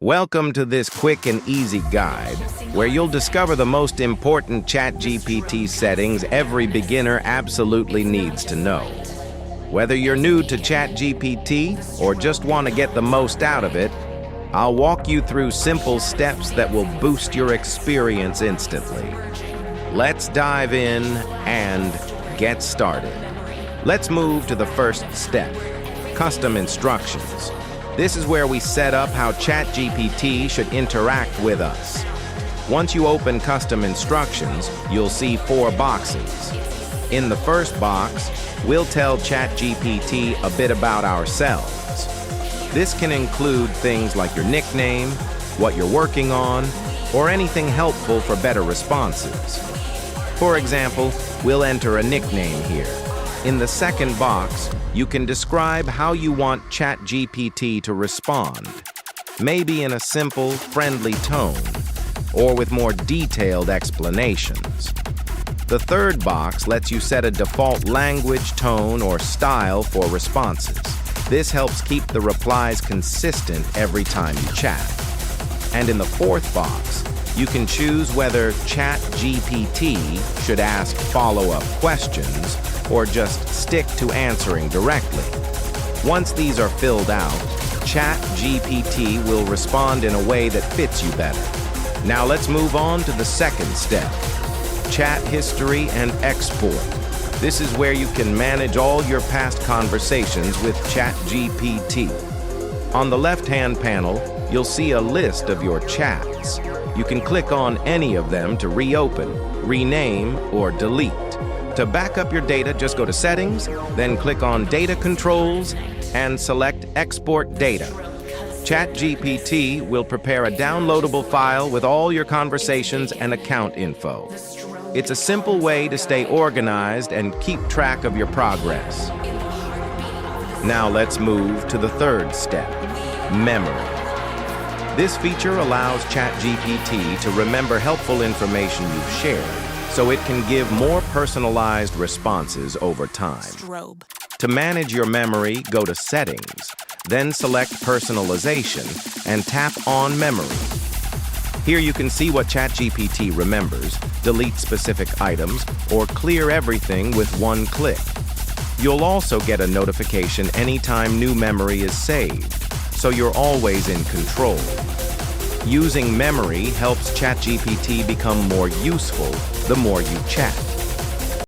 Welcome to this quick and easy guide where you'll discover the most important ChatGPT settings every beginner absolutely needs to know. Whether you're new to ChatGPT or just want to get the most out of it, I'll walk you through simple steps that will boost your experience instantly. Let's dive in and get started. Let's move to the first step, custom instructions. This is where we set up how ChatGPT should interact with us. Once you open custom instructions, you'll see 4 boxes. In the first box, we'll tell ChatGPT a bit about ourselves. This can include things like your nickname, what you're working on, or anything helpful for better responses. For example, we'll enter a nickname here. In the second box, you can describe how you want ChatGPT to respond, maybe in a simple, friendly tone, or with more detailed explanations. The third box lets you set a default language, tone, or style for responses. This helps keep the replies consistent every time you chat. And in the fourth box, you can choose whether ChatGPT should ask follow-up questions or just stick to answering directly. Once these are filled out, ChatGPT will respond in a way that fits you better. Now let's move on to the second step, chat history and export. This is where you can manage all your past conversations with ChatGPT. On the left-hand panel, you'll see a list of your chats. You can click on any of them to reopen, rename, or delete. To back up your data, just go to Settings, then click on Data Controls, and select Export Data. ChatGPT will prepare a downloadable file with all your conversations and account info. It's a simple way to stay organized and keep track of your progress. Now let's move to the third step, memory. This feature allows ChatGPT to remember helpful information you've shared, so it can give more personalized responses over time. To manage your memory, go to Settings, then select Personalization and tap on Memory. Here you can see what ChatGPT remembers, delete specific items, or clear everything with one click. You'll also get a notification anytime new memory is saved, so you're always in control. Using memory helps ChatGPT become more useful the more you chat.